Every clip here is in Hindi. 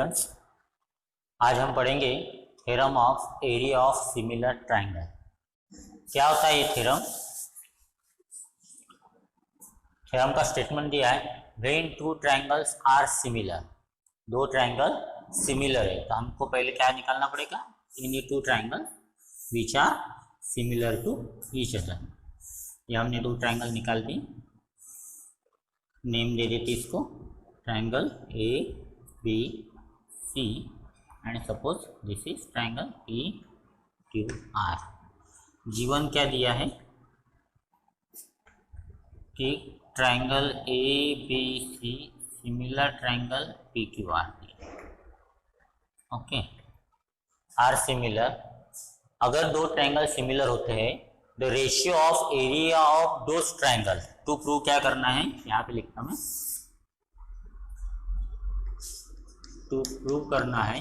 स्टूडेंट्स, आज हम पढ़ेंगे theorem of area of similar triangle. क्या होता है ये थ्योरम? थ्योरम का स्टेटमेंट दिया है when two triangles are similar, दो ट्राइंगल सिमिलर है तो हमको पहले क्या निकालना पड़ेगा? Any two triangle which are similar to each other. ये हमने दो ट्राइंगल निकाल दी, नेम दे देते इसको triangle A B C and suppose this is triangle P Q R. Given क्या दिया है कि triangle A B C similar triangle P Q R. Okay, are similar. अगर दो ट्राइंगल सिमिलर होते हैं the ratio of area of those triangle to prove क्या करना है, यहाँ पे लिखता मैं, टू प्रूव करना है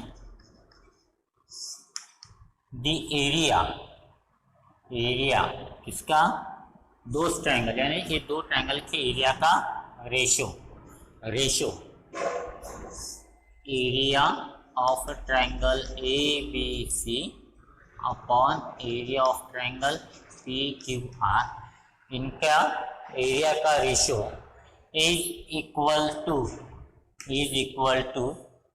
द एरिया किसका? दो ट्राइंगल, यानी ये दो ट्राइंगल के एरिया का ratio area of triangle A B C upon area of triangle P Q R. इनका एरिया का ratio is equal to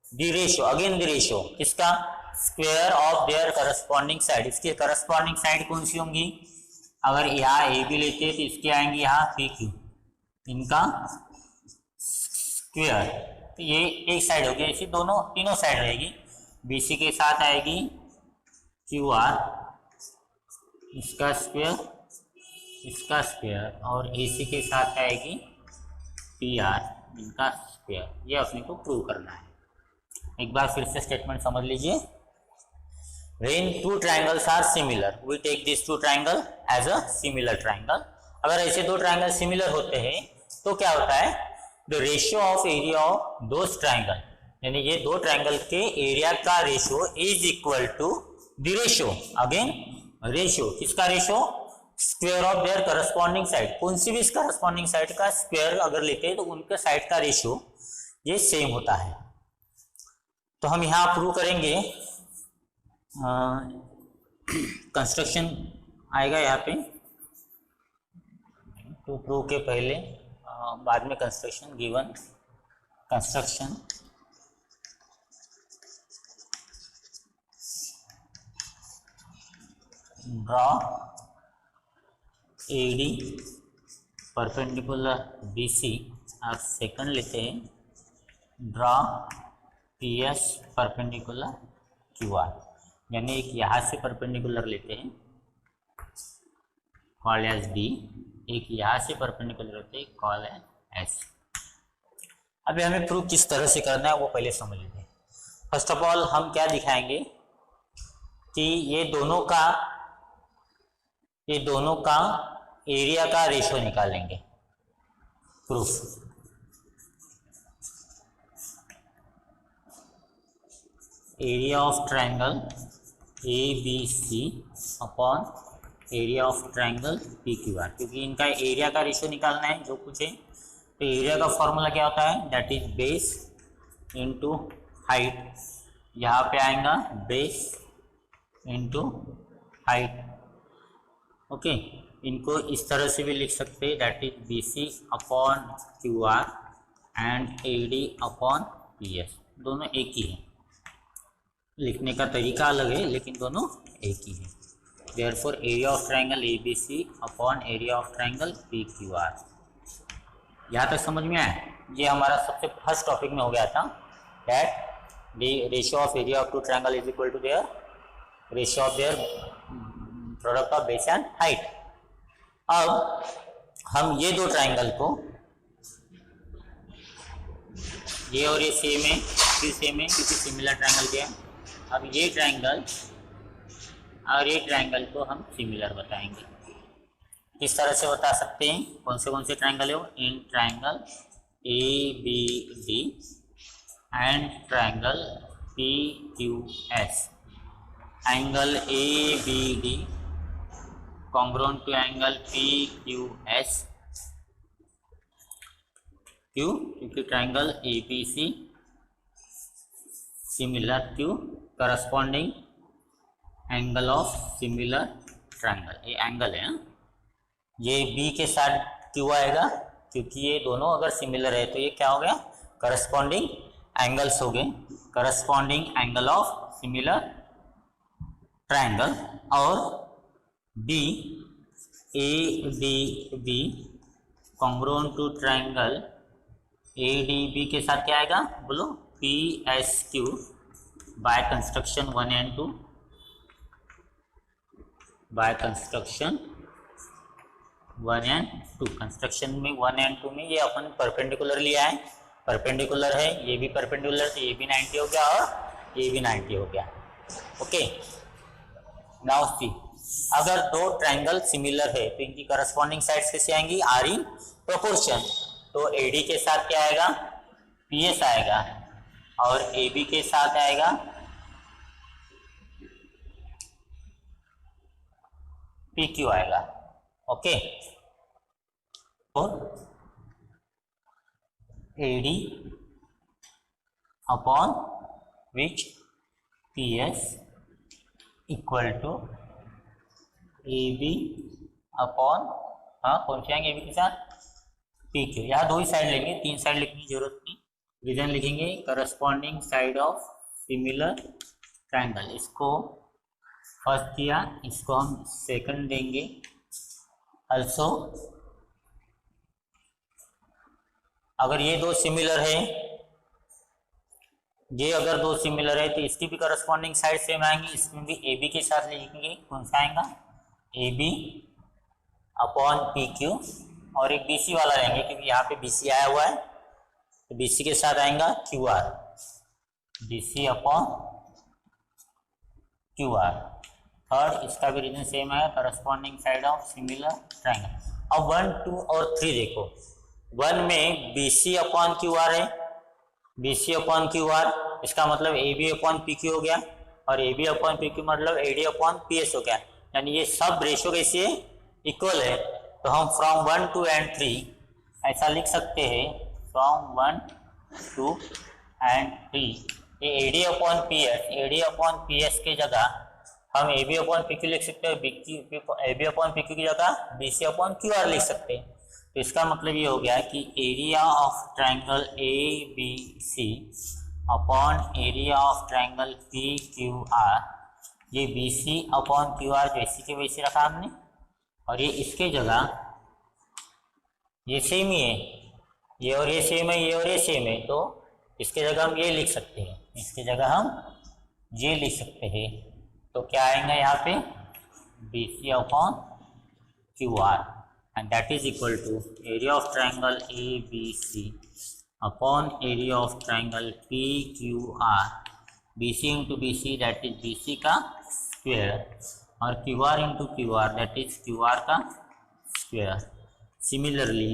the ratio, again the ratio किसका? Square of their corresponding side. इसके करस्पॉन्डिंग साइड कौन सी होंगी? अगर यहाँ ए बी लेते हैं तो इसके आएंगे यहाँ पी क्यू, इनका स्क्वायर। तो ये एक साइड हो गया, इसी दोनों तीनों साइड रहेगी। बी सी के साथ आएगी क्यू आर, इसका स्क्वायर और ए सी के साथ आएगी पी आर, इनका स्क्वायर। ये अपने को प्रूव करना है। एक बार फिर से स्टेटमेंट समझ लीजिए। When two triangles are similar, we take these two triangle as a similar triangle। अगर ऐसे दो ट्राइंगल सिमिलर होते हैं तो क्या होता है? The ratio of area of those triangle, यानी ये दो ट्राइंगल के एरिया का ratio is equal to the ratio, again ratio किसका? Ratio square of their corresponding side. कौन सी भी इस करस्पॉन्डिंग साइड का स्क्वायर अगर लेते हैं तो उनके साइड का रेशो ये सेम होता है। तो हम यहाँ प्रूव करेंगे, कंस्ट्रक्शन आएगा यहाँ पे, टू प्रूव के पहले बाद में construction. Given construction draw A D perpendicular B C, और सेकंड लेते हैं ड्रॉ पीएस परपेंडिकुलर क्यूआर, यानी एक यहाँ से परपेंडिकुलर लेते हैं कॉल एज डी, एक यहाँ से परपेंडिकुलर होते हैं कॉल एस। अभी हमें प्रूव किस तरह से करना है वो पहले समझ लेते हैं। फर्स्ट ऑफ ऑल हम क्या दिखाएंगे कि ये दोनों का एरिया का रेशो निकालेंगे। Proof area of triangle A B C upon area of triangle P Q R, क्योंकि इनका एरिया का रेशो निकालना है जो कुछ है। तो एरिया का फॉर्मूला क्या होता है? That is base into height. यहाँ पे आएगा बेस इनटू हाइट। ओके, इनको इस तरह से भी लिख सकते हैं, that is B C upon Q R and A D upon P S. दोनों एक ही है, लिखने का तरीका अलग है लेकिन दोनों एक ही है। Therefore area of triangle A B C upon area of triangle P Q R. यहाँ तक समझ में आया? ये हमारा सबसे फर्स्ट टॉपिक में हो गया था, that the ratio of area of two triangle is equal to their ratio of their product of base and height. अब हम ये दो ट्राइंगल को, ये और ये सेम है, फिर सेम है क्योंकि सिमिलर ट्राइंगल के हैं। अब ये ट्राइंगल और ये ट्राइंगल को हम सिमिलर बताएंगे। किस तरह से बता सकते हैं? कौन से ट्राइंगल है वो? In triangle A B D and triangle P Q S. Angle A B D congruent to angle P Q S, क्यों? क्योंकि triangle A B C similar to corresponding angle of similar triangle. ये एंगल है, ये बी के साथ क्यों आएगा, क्योंकि ये दोनों अगर सिमिलर है तो ये क्या हो गया, करस्पॉन्डिंग एंगल्स हो गए, corresponding angle of similar triangle. और B A D B congruent to triangle A D B के साथ क्या आएगा बोलो, P S Q by construction 1 and 2, by construction 1 and 2। Construction में 1 एंड 2 में ये अपन परपेंडिकुलर लिया है, परपेंडिकुलर है, ये भी परपेंडिकुलर, तो ये भी 90 हो गया और ये भी 90 हो गया। ओके, नाउ सी, अगर दो ट्रायंगल सिमिलर है तो इनकी करस्पॉन्डिंग साइड्स कैसे आएंगी, आर इन प्रोपोर्शन। तो एडी के साथ क्या आएगा, पीएस आएगा, और एबी के साथ आएगा पीक्यू आएगा। ओके, और AD upon which PS equal to A B upon, हाँ कौन से आएंगे ए बी के साथ, पी क्यू। यहाँ दो ही साइड लेंगे, 3 साइड लिखने की जरूरत नहीं। रीजन लिखेंगे corresponding side of similar triangle, इसको फर्स्ट दिया, इसको हम सेकंड देंगे। अल्सो अगर ये दो सिमिलर है, ये अगर दो सिमिलर है तो इसकी भी करस्पॉन्डिंग साइड सेम आएंगी, इसमें भी ए बी के साथ लिखेंगे, कौन सा आएगा, A B upon P Q, और एक बी सी वाला लेंगे क्योंकि यहाँ पे बी सी आया हुआ है, तो बी सी के साथ आएगा Q R, B C upon Q R. Third, इसका भी रीजन सेम है, corresponding side of similar triangle. अब 1, 2 और 3 देखो, 1 में B C upon Q R है, B C upon Q R, इसका मतलब A B upon P Q हो गया, और A B upon P Q मतलब A D upon P S हो गया, यानी ये सब रेशो कैसे इक्वल है। तो हम फ्रॉम 1, 2 एंड 3 ऐसा लिख सकते हैं, फ्रॉम 1, 2 एंड 3, ये A D upon P S, A D upon P S की जगह हम A B upon P Q लिख सकते हैं, A B upon P Q की जगह B C upon Q R लिख सकते हैं। तो इसका मतलब ये हो गया कि area of triangle A B C upon area of triangle P Q R, ये B C upon Q R जैसे के वैसे रखा हमने, और ये इसके जगह ये सेम ही है, ये और ये सेम है, ये और ये सेम है, तो इसके जगह हम ये लिख सकते हैं, इसके जगह हम ये लिख सकते हैं। तो क्या आएगा यहाँ पे, B C upon Q R, and that is equal to area of triangle ABC upon area of triangle PQR, BC into BC that is BC का square, और QR into QR that is QR का square। Similarly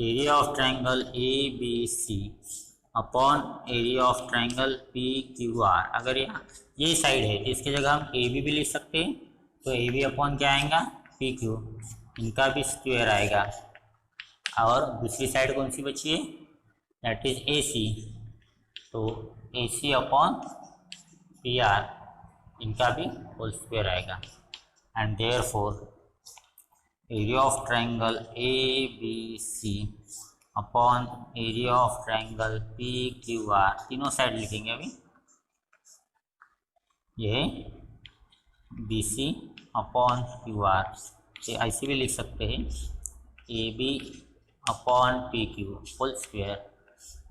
area of triangle ABC upon area of triangle PQR, अगर यहाँ ये साइड है तो इसकी जगह हम AB भी लिख सकते हैं, तो ए बी अपॉन क्या आएगा, पी क्यू, इनका भी स्क्वायर आएगा, और दूसरी साइड कौन सी बची है, दैट इज ए सी, तो A C upon P R, इनका भी होल स्क्वायर आएगा। And therefore area of triangle A B C upon area of triangle P Q R, तीनों साइड लिखेंगे अभी, ये B C upon Q R, ऐसे भी लिख सकते हैं, A B upon P Q whole square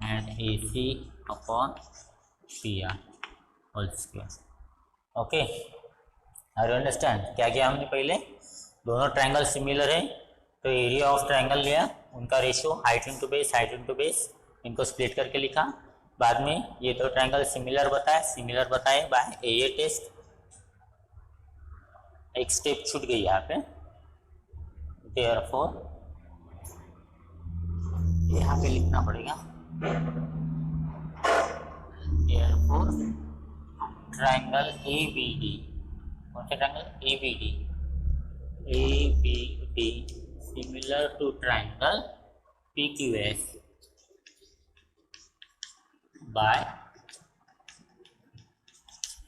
and A C upon P R whole square. Okay, are you understand क्या किया हमने, पहले दोनों ट्रायंगल सिमिलर है तो एरिया ऑफ ट्रायंगल लिया, उनका ratio height into base, height into base, इनको स्प्लिट करके लिखा। बाद में ये तो ट्रायंगल सिमिलर बताए बाय ए टेस्ट, एक स्टेप छूट गई यहाँ पे, देयरफॉर यहाँ पे लिखना पड़ेगा, therefore triangle A B D, कौन सा ट्रायंगल, A B D similar to triangle P Q S, by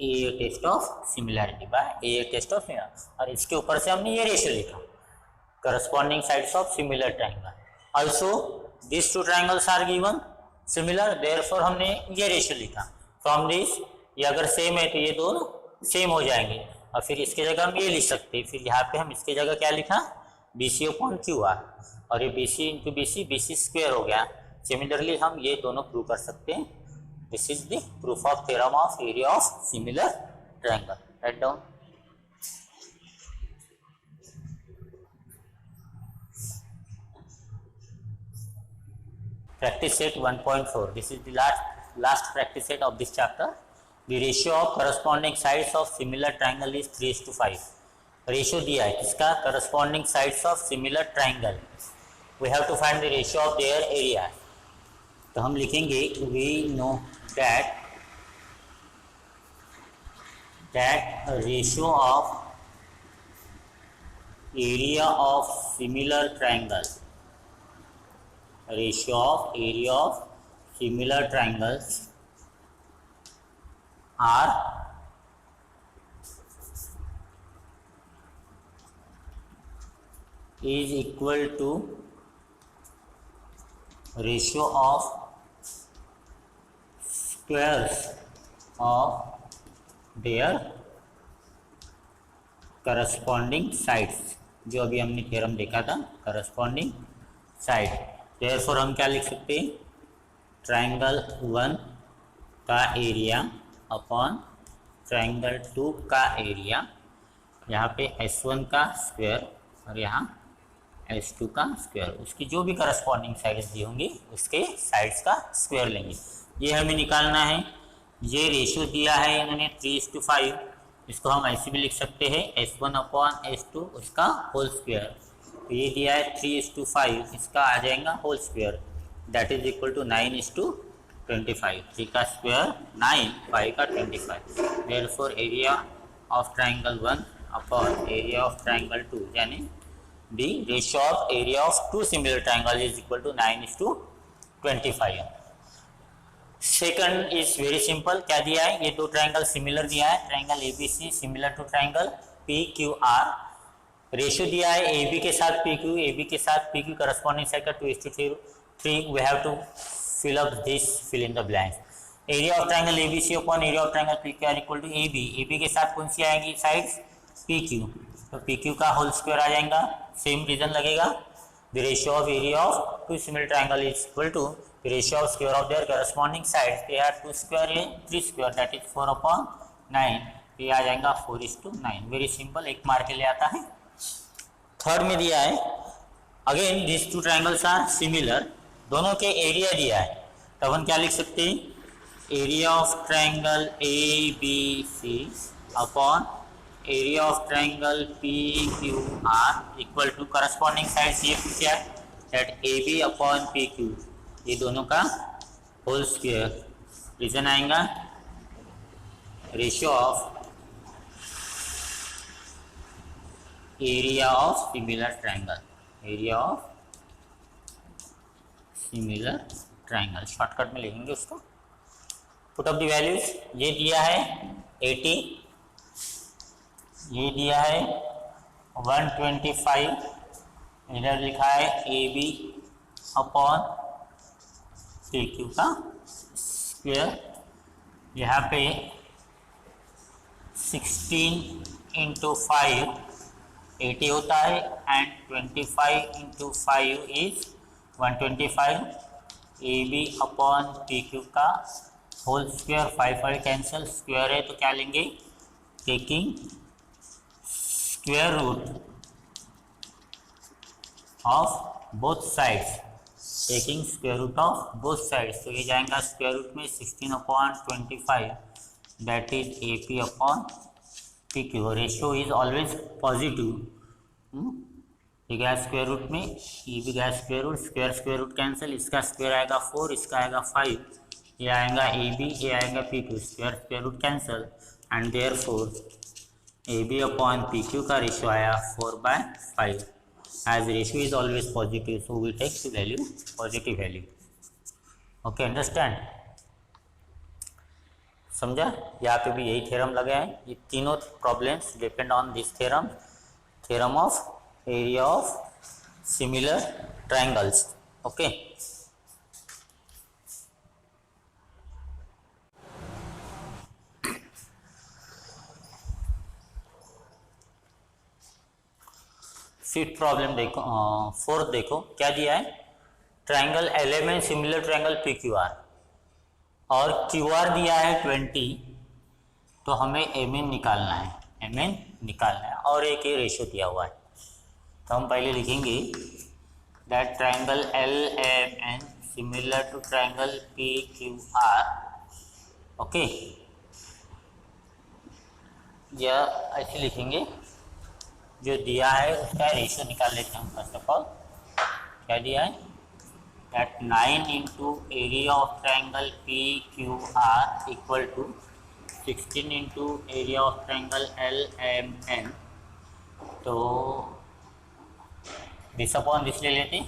a test of similarity, by a test of similar. और इसके ऊपर से हमने ये रेशियो लिखा, corresponding sides of similar triangle. Also this two triangles are given similar, therefore हमने ये रेशियो लिखा। फ्रॉम दिस, ये अगर सेम है तो ये दोनों सेम हो जाएंगे, और फिर इसके जगह हम ये लिख सकते हैं। फिर यहाँ पे हम इसके जगह क्या लिखा, B C upon Q R, और ये B C into B C square हो गया। सिमिलरली हम ये दोनों प्रूव कर सकते हैं। This is the proof of theorem of area of similar triangle. Write down. Practice set 1.4. This is the last practice set of this chapter. The ratio of corresponding sides of similar triangle is 3:5. Ratio दिया है किसका, corresponding sides of similar triangle. We have to find the ratio of their area. तो हम लिखेंगे we know that ratio of area of similar triangle. Ratio of area of similar triangles are is equal to ratio of squares of their corresponding sides। जो अभी हमने थ्योरम देखा था, corresponding side। देयरफॉर हम क्या लिख सकते हैं, ट्राइंगल 1 का एरिया अपॉन ट्राइंगल 2 का एरिया, यहाँ पे S1 का स्क्वायर और यहाँ S2 का स्क्वायर, उसकी जो भी करस्पॉन्डिंग साइड्स दी होंगी उसके साइड्स का स्क्वायर लेंगे। ये हमें निकालना है। ये रेशियो दिया है इन्होंने 3:5, इसको हम ऐसे भी लिख सकते हैं S1 अपॉन S2 उसका होल स्क्वायर। ये दिया है 3:5, इसका आ जाएगा whole square, that is equal to 9:25। 3 का स्क्वायर 9, 5 का 25। Therefore area of triangle 1 upon area of triangle 2, यानी the ratio of area of 2 similar triangle is equal to 9:25। Second is very simple. क्या दिया है, ये दो ट्राइंगल सिमिलर दिया है, triangle ABC similar to triangle PQR। Ratio दिया है AB के साथ PQ, AB के साथ PQ करस्पॉन्डिंग साइड का 2:3। We have to fill up this, fill in the blanks. Area of triangle ABC upon area of triangle PQR equal to AB। AB के साथ कौन सी आएंगी साइड्स, PQ, तो PQ का होल स्क्वायर आ जाएगा, सेम रीजन लगेगा। The ratio of area of 2 similar triangle is equal to the ratio of square of their corresponding sides. They are 2 square है 3 स्क्वायर, दैट इज 4/9। ये आ जाएगा 4:9। वेरी सिंपल, एक मार्क के लिए आता है। थर्ड में दिया है again this 2 triangles are similar, दोनों के एरिया दिया है, तो अपन क्या लिख सकते हैं, area of triangle ABC upon area of triangle PQR equal to corresponding sides ये क्या है, दैट AB अपॉन PQ, ये दोनों का होल स्क्वायर। रीजन आएगा ratio of area of similar triangle, area of similar triangle, shortcut में लिखेंगे उसको। Put up the values. ये दिया है 80, ये दिया है 125, इधर लिखा है AB अपॉन PQ का स्क्वायर, यहाँ पे 16 × 5 80 होता है and 25 × 5 is 125। AB upon PQ का होल स्क्वायर, 5 कैंसिल, स्क्वायर है तो क्या लेंगे, taking square root of both sides, taking square root of both sides, तो ये जाएगा स्क्वायर रूट में 16/25, that is AP upon PQ। Ratio is always positive, ठीक है। स्क्वायर रूट में ये भी गया square root, square root cancel, इसका स्क्वायर आएगा 4, इसका आएगा 5, ये आएगा AB, ये आएगा PQ, square root cancel, and therefore AB upon PQ का रेशियो आया 4/5। As ratio is always positive, so we take the value positive value. Okay, understand. समझा? यहाँ पे भी यही थ्योरम लगा है। ये तीनों problems depend on this theorem, theorem of area of similar triangles. Okay, fifth problem देखो, फोर्थ देखो क्या दिया है। Triangle LMN similar triangle PQR और क्यूआर दिया है 20, तो हमें एमएन निकालना है, एमएन निकालना है और एक ये रेशियो दिया हुआ है। तो हम पहले लिखेंगे that triangle LMN similar to triangle PQR. Okay, या ऐसे लिखेंगे, जो दिया है उसका रेशियो निकाल लेते हैं हम। फर्स्ट ऑफ ऑल क्या दिया है, that 9 into area of triangle P Q R equal to 16 into area of triangle L M N. तो दिस अपॉन दिस ले लेते हैं,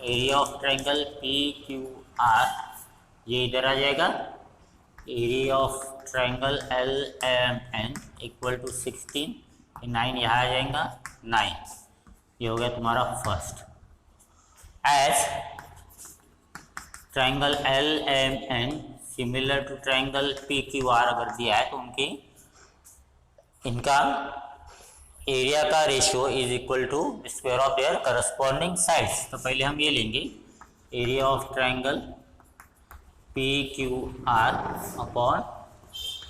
area of triangle P Q R ये इधर आ जाएगा, area of triangle L M N equal to 16, 9 यहाँ आ जाएगा 9, ये हो गया तुम्हारा first. As triangle L M N similar to triangle P Q R अगर दिया है तो उनकी इनका एरिया का ratio is equal to square of their corresponding sides. तो पहले हम ये लेंगे area of triangle P Q R upon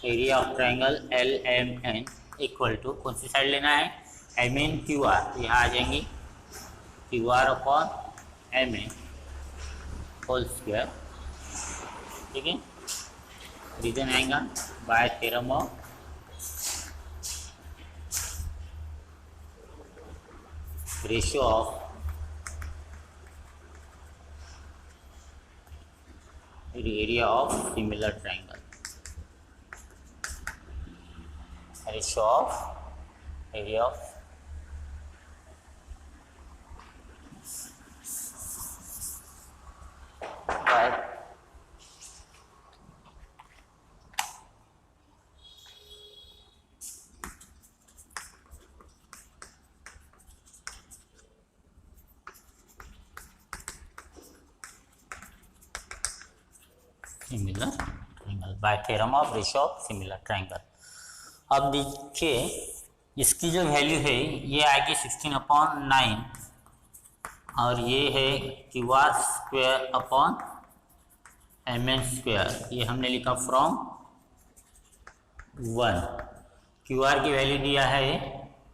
area of triangle L M N equal to कौन सी साइड लेना है, एम एन क्यू आर। तो यहाँ आ जाएंगी Q R upon M N whole square. ठीक है, रीजन आएगा by theorem of ratio of area of similar triangle, ratio of area of similar triangle by theorem of ratio of similar triangle. अब देखिए इसकी जो वैल्यू है ये आएगी 16/9 और ये है Q R square upon M N square. ये हमने लिखा फ्रॉम 1। क्यू आर की वैल्यू दिया है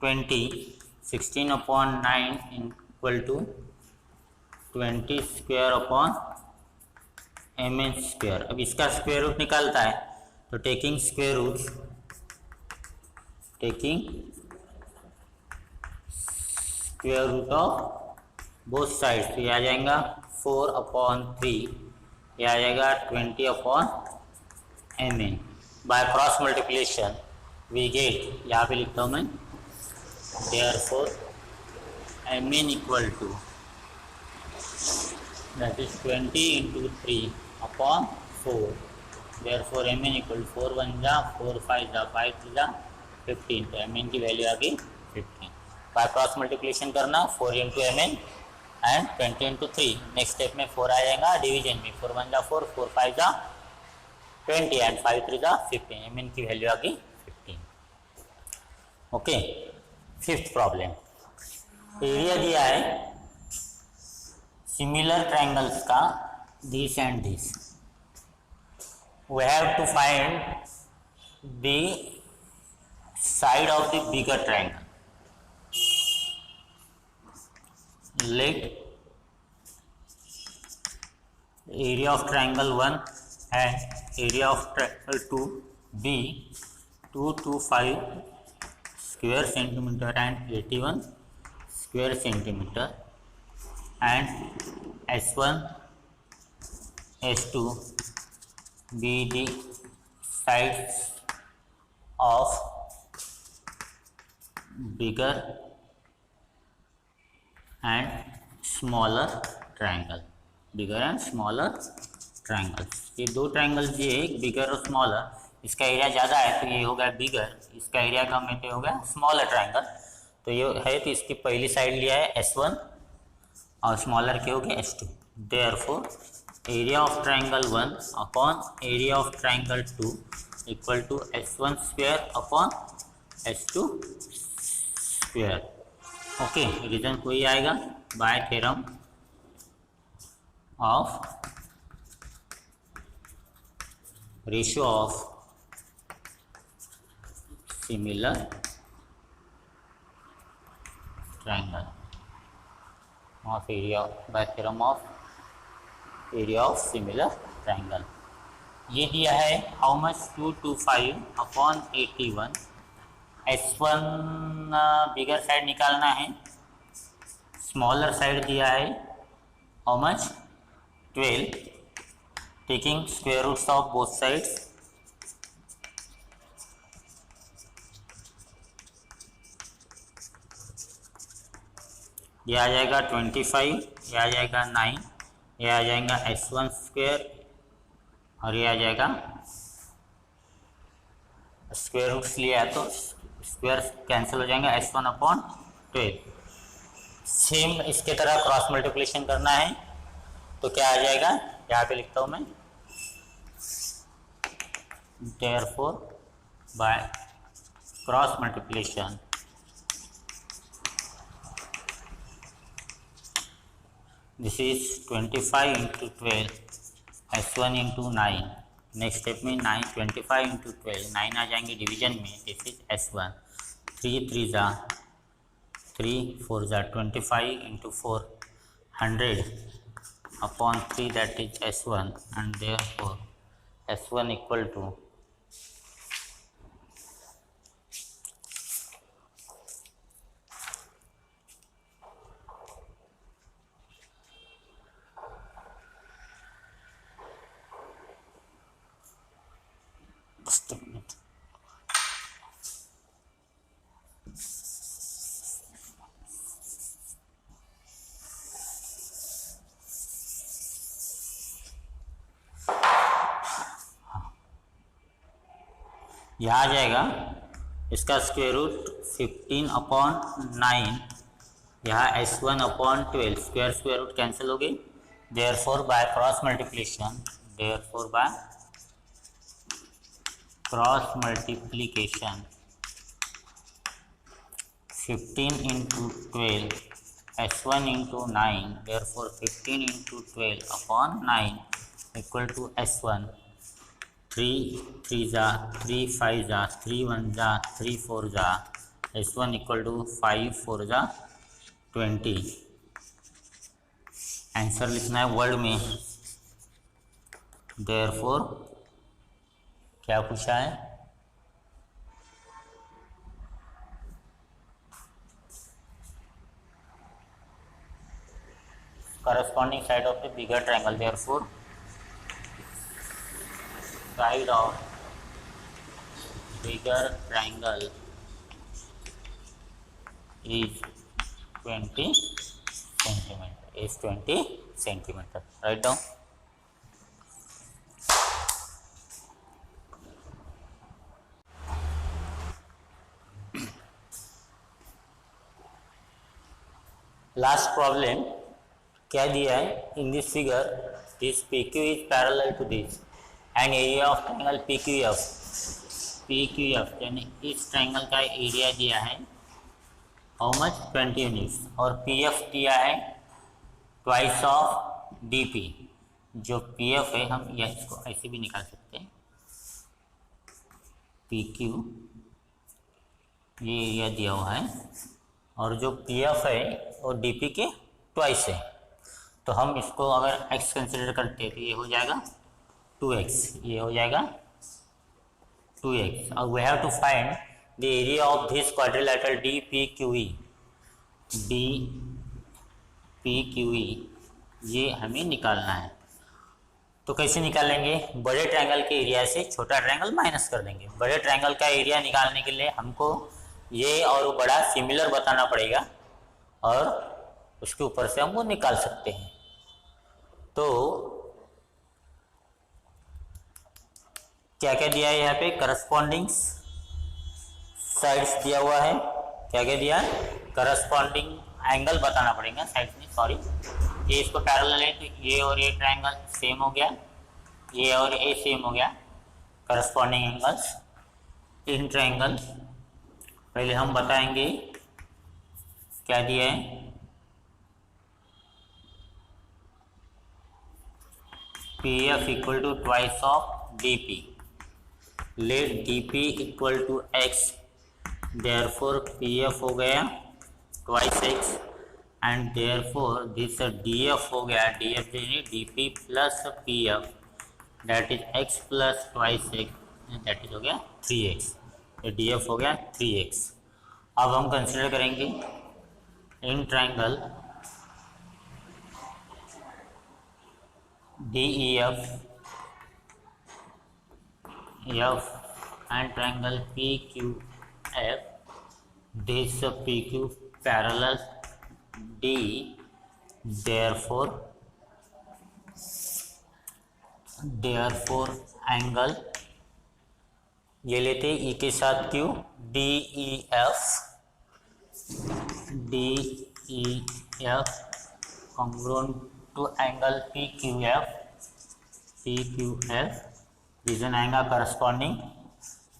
20, 16/9 equal to 20 square upon M N square. अब इसका स्क्वायर रूट निकालता है तो taking square root, taking square root of both sides, तो ये आ जाएगा 4/3, ये आ जाएगा 20/एम N. By cross multiplication we get, यहाँ पे लिखता हूँ मैं, therefore M N equal to that is 20 into 3/4, therefore mn equal to 4 1 जा 4 5 जा 5 3 जा 15, तो mn की वैल्यू आ गई 15। बाय क्रॉस मल्टीप्लिकेशन करना 4 into M N and 20 into 3, next step में 4 आ जाएगा डिवीजन में, 4 1 जा 4 4 5 जा 20 एंड 5 3 जा 15, mn की वैल्यू आ गई 15। ओके, फिफ्थ प्रॉब्लम, एरिया दिया है सिमिलर ट्रायंगल्स का this and this. We have to find the side of the bigger triangle. Let area of triangle 1 and area of triangle 2 be 225 square centimetre and 81 square centimetre, and S1 S2 be the sides of bigger and smaller triangle, bigger and smaller triangles। ये दो ट्रायंगल्स दिए, एक बिगर और स्मॉलर, इसका एरिया ज़्यादा है तो ये हो गया बिगर, इसका एरिया कम है तो ये हो गया स्मॉलर ट्राइंगल। तो ये है तो इसकी पहली साइड लिया है S1 और स्मॉलर के हो गया S2। Therefore area of triangle 1 upon area of triangle 2 equal to S1 square upon S2 square. Okay, reason कोई आएगा by theorem of ratio of similar triangle of area by theorem of area of similar triangle. ये दिया है how much 225 upon 81। S1 bigger side निकालना है, स्मॉलर साइड दिया है how much 12, taking square roots of both sides. ये आ जाएगा 25, ये आ जाएगा 9, ये आ जाएगा S1 स्क्वायर और ये आ जाएगा स्क्वायर रूट्स लिया है तो स्क्वायर कैंसिल हो जाएंगे S1 अपॉन 12। सेम इसके तरह क्रॉस मल्टीप्लिकेशन करना है तो क्या आ जाएगा, यहाँ पे लिखता हूँ मैं, therefore by cross multiplication this is 25 into 12 S1 into 9। Next step में 25 इंटू 12 9 आ जाएंगे डिवीजन में, दिस इज S1। 3 3 जा 3 4 जा 25 into 4 100 upon 3 that is S1 and therefore S1 equal to यह आ जाएगा इसका स्क्वायर रूट 15 अपॉन 9, यहाँ S1 upon 12 square square root cancel हो गई। Therefore by cross multiplication, therefore by cross multiplication 15 into 12 S1 into 9, therefore 15 into 12 upon 9 equal to S1। 3 3 जा 3 5 जा 3 1 जा 3 4 जा S1 इक्वल टू 5 4 जा 20। आंसर लिखना है वर्ड में। देयरफॉर क्या पूछा है, corresponding side of the bigger triangle, therefore side of bigger triangle is 20 centimeter, is 20 centimeter. Write down. Last problem क्या दिया है, in this figure this PQ is parallel to this and area of triangle PQF यानी इस ट्रायंगल का एरिया दिया है हाउ मच 20 यूनिट्स और PF दिया है ट्वाइस ऑफ DP। जो PF है हम या इसको ऐसे भी निकाल सकते हैं, PQ ये एरिया दिया हुआ है और जो PF है वो DP के ट्वाइस है। तो हम इसको अगर x कंसिडर करते हैं तो ये हो जाएगा 2x, ये हो जाएगा 2x और we have to find the area of this quadrilateral DPQE। DPQE ये हमें निकालना है। तो कैसे निकालेंगे, बड़े ट्रायंगल के एरिया से छोटा ट्रायंगल माइनस कर देंगे। बड़े ट्रायंगल का एरिया निकालने के लिए हमको ये और बड़ा सिमिलर बताना पड़ेगा और उसके ऊपर से हम वो निकाल सकते हैं। तो क्या क्या दिया है यहाँ पे, करस्पॉन्डिंग साइड्स दिया हुआ है, क्या क्या दिया है, करस्पॉन्डिंग एंगल बताना पड़ेगा साइड्स में, सॉरी। ये इसको पैरेलल है तो ये और ये ट्रायंगल सेम हो गया, ये और ये सेम हो गया, करस्पॉन्डिंग एंगल्स इन ट्रायंगल। पहले हम बताएंगे क्या दिया है, P F equal to twice of D P, let D P equal to x, therefore P F हो गया twice x and therefore this D F हो गया, D F D P plus P F that is x plus twice x that is हो गया 3x, तो डी एफ हो गया 3x। अब हम कंसिडर करेंगे in triangle DEF F and triangle PQF, this PQ parallel D, therefore angle ये लेते E के साथ Q, DEF congruent to angle PQF, reason आएगा करस्पॉन्डिंग।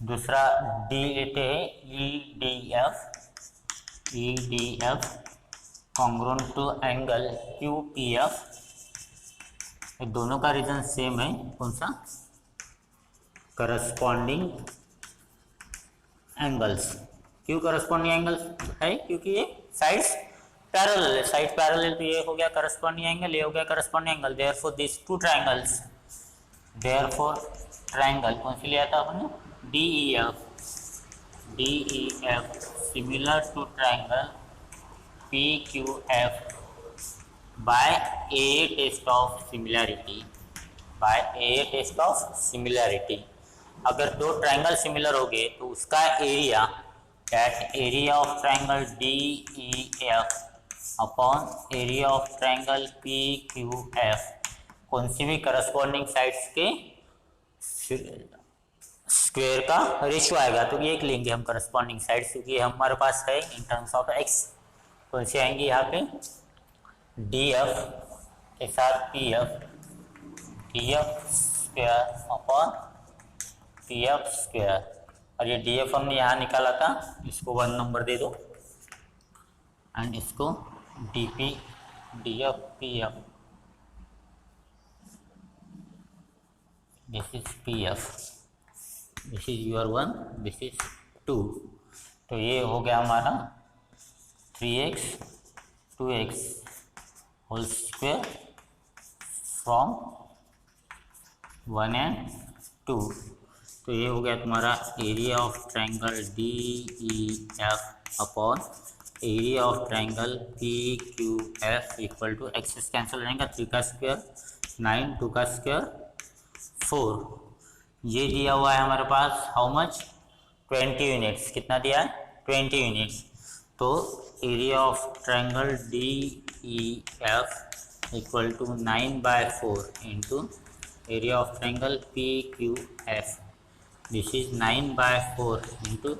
दूसरा D लेते हैं EDF congruent to angle QPF, ये दोनों का रीजन सेम है, कौन सा, करस्पॉन्डिंग एंगल्स। क्यों करस्पॉन्डिंग एंगल्स है, क्योंकि ये साइड्स पैरेलल है, साइड पैरेलल, तो ये हो गया करस्पॉन्डिंग एंगल, ये हो गया corresponding angle. Therefore this two triangles, therefore triangle कौन सी लिया था आपने, DEF similar to triangle PQF by a test of similarity, अगर दो ट्रायंगल सिमिलर हो गए तो उसका area, that area of triangle DEF upon area of triangle PQF कौन सी भी करस्पॉन्डिंग साइड्स के स्क्वायर का रेशियो आएगा, तो ये लेंगे हम करस्पॉन्डिंग साइड्स, क्योंकि हमारे पास है इन टर्म्स ऑफ एक्स। कौन सी आएंगी यहाँ पे, DF के साथ DF square upon PF square, और ये DF हमने यहाँ निकाला था, इसको 1 नंबर दे दो एंड इसको DF PF, this is PF, this is your 1, this is 2, तो ये हो गया हमारा 3x 2x whole square from 1 and 2, तो ये हो गया तुम्हारा area of triangle DEF upon area of triangle PQF equal to x cancel रहेगा, 3 का स्क्वायर 9, 2 का स्क्वायर 4, ये दिया हुआ है हमारे पास हाउ मच, 20 यूनिट्स, कितना दिया है 20 यूनिट्स, तो area of triangle DEF equal to 9/4 into area of triangle PQF, this is 9/4 into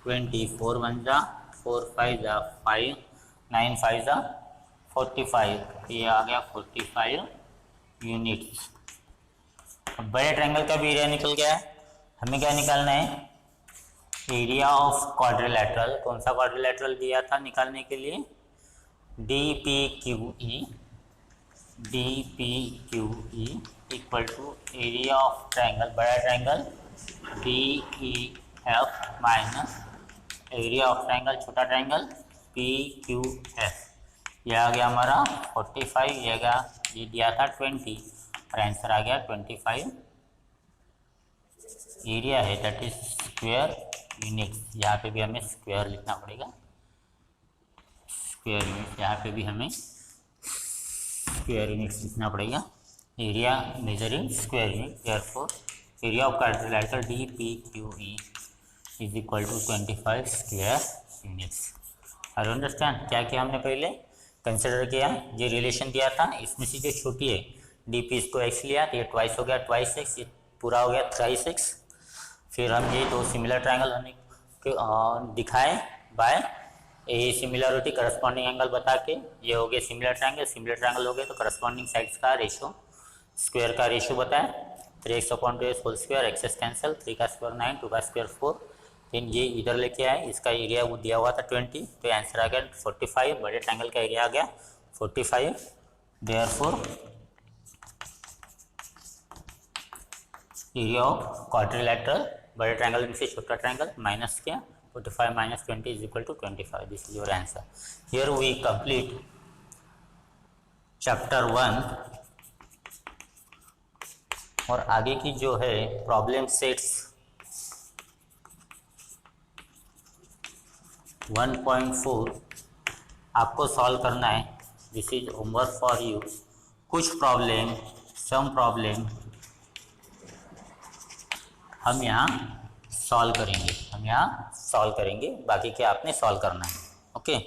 20, 4 1 जा 4 5 जा 5, 9 5 जा 45, ये आ गया 45 यूनिट्स। अब बड़े ट्रायंगल का भी एरिया निकल गया है, हमें क्या निकालना है, एरिया ऑफ क्वाड्रिलेटरल, कौन सा क्वाड्रिलेटरल दिया था निकालने के लिए, DPQE equal to area of triangle, बड़ा triangle DEF minus area of triangle छोटा ट्रायंगल PQF, यह आ गया हमारा 45, ये दिया था 20 और आंसर आ गया 25 एरिया है, दैट इज स्क्वायर यूनिट्स। यहाँ पे भी हमें स्क्वायर लिखना पड़ेगा, स्क्वायर यूनिट्स, यहाँ पे भी हमें स्क्वायर यूनिट्स लिखना पड़ेगा, area measuring square unit, therefore area of quadrilateral DPQE is equal to 25 square units. I understand क्या किया हमने पहले कंसिडर किया, ये रिलेशन दिया था, इसमें से जो छोटी है DP इसको x लिया तो ये ट्वाइस हो गया, ट्वाइस एक्स, ये पूरा हो गया 36। फिर हम ये दो सिमिलर ट्रायंगल दिखाए by a similarity corresponding angle बता के। ये हो गया सिमिलर ट्रायंगल हो गए तो करस्पॉन्डिंग साइड्स का रेशो, स्क्वायर का रेशो बताया 3x/2 whole square, access cancel, 3 का स्क्वायर 9, 2 का स्क्वायर 4। फिर ये इधर लेके आए, इसका एरिया वो दिया हुआ था 20, तो आंसर आ गया 45। बड़े ट्रायंगल का एरिया आ गया 45। देयरफॉर एरिया ऑफ क्वाड्रिलेटरल बड़े ट्रायंगल में से छोटा ट्रायंगल माइनस किया, 45 minus 20 is equal to 25। This is your answer. Here we complete chapter 1 और आगे की जो है प्रॉब्लम सेट्स 1.4 आपको सॉल्व करना है। This is homework for you. कुछ प्रॉब्लम, सम प्रॉब्लम हम यहाँ सॉल्व करेंगे, बाकी के आपने सॉल्व करना है। ओके।